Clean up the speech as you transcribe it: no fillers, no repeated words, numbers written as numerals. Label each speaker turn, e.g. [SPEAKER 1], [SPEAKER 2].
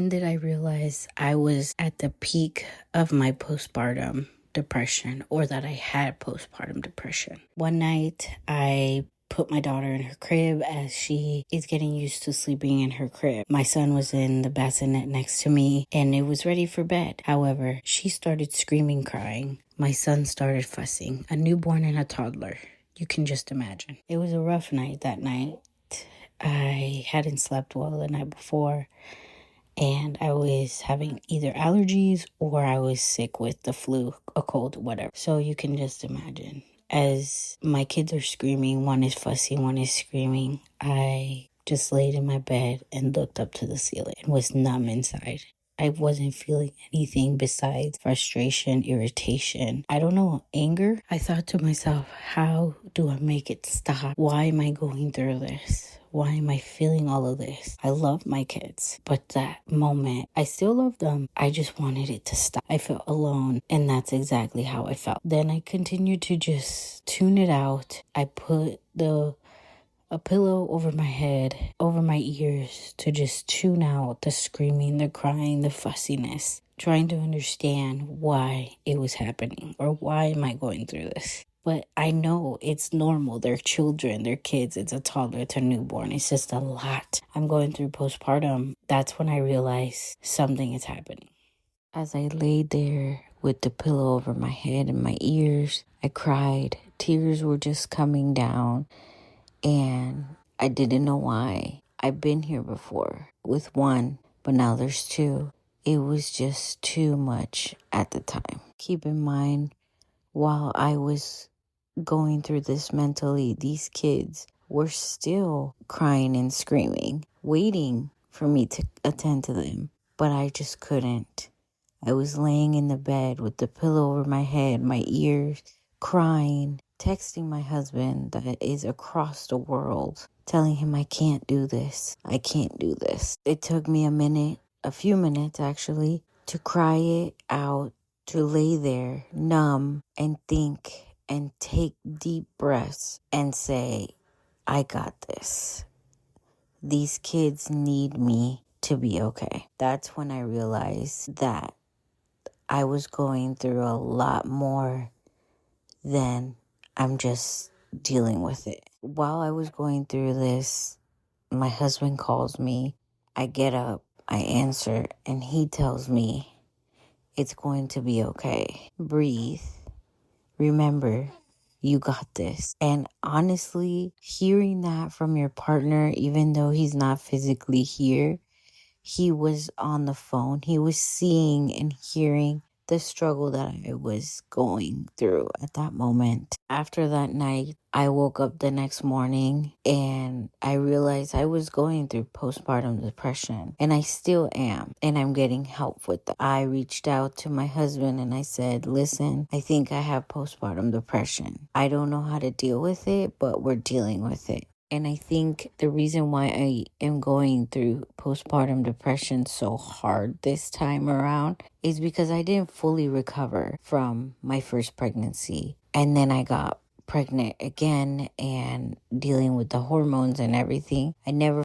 [SPEAKER 1] When did I realize I was at the peak of my postpartum depression, or that I had postpartum depression? One night, I put my daughter in her crib as she is getting used to sleeping in her crib. My son was in the bassinet next to me and it was ready for bed. However, she started screaming, crying. My son started fussing. A newborn and a toddler. You can just imagine. It was a rough night that night. I hadn't slept well the night before, and I was having either allergies or I was sick with the flu, a cold, whatever. So you can just imagine. As my kids are screaming, one is fussy, one is screaming, I just laid in my bed and looked up to the ceiling and was numb inside. I wasn't feeling anything besides frustration, irritation. I don't know, anger. I thought to myself, how do I make it stop? Why am I going through this? Why am I feeling all of this? I love my kids, but that moment, I still love them. I just wanted it to stop. I felt alone, and that's exactly how I felt. Then I continued to just tune it out. I put a pillow over my head, over my ears, to just tune out the screaming, the crying, the fussiness, trying to understand why it was happening, or why am I going through this. But I know it's normal. They're children, they're kids, it's a toddler, it's a newborn. It's just a lot. I'm going through postpartum. That's when I realized something is happening. As I laid there with the pillow over my head and my ears, I cried. Tears were just coming down, and I didn't know why. I've been here before with one, but now there's two. It was just too much at the time. Keep in mind, while I was going through this mentally, these kids were still crying and screaming, waiting for me to attend to them. But I just couldn't. I was laying in the bed with the pillow over my head, my ears, crying, texting my husband that is across the world, telling him I can't do this. I can't do this. It took me a few minutes actually, to cry it out, to lay there numb and think and take deep breaths and say, I got this. These kids need me to be okay. That's when I realized that I was going through a lot more than I'm just dealing with it. While I was going through this, my husband calls me. I get up, I answer, and he tells me, it's going to be okay. Breathe. Remember, you got this. And honestly, hearing that from your partner, even though he's not physically here, he was on the phone. He was seeing and hearing the struggle that I was going through at that moment. After that night, I woke up the next morning and I realized I was going through postpartum depression, and I still am, and I'm getting help with that. I reached out to my husband and I said, listen, I think I have postpartum depression. I don't know how to deal with it, but we're dealing with it. And I think the reason why I am going through postpartum depression so hard this time around is because I didn't fully recover from my first pregnancy. And then I got pregnant again, and dealing with the hormones and everything. I never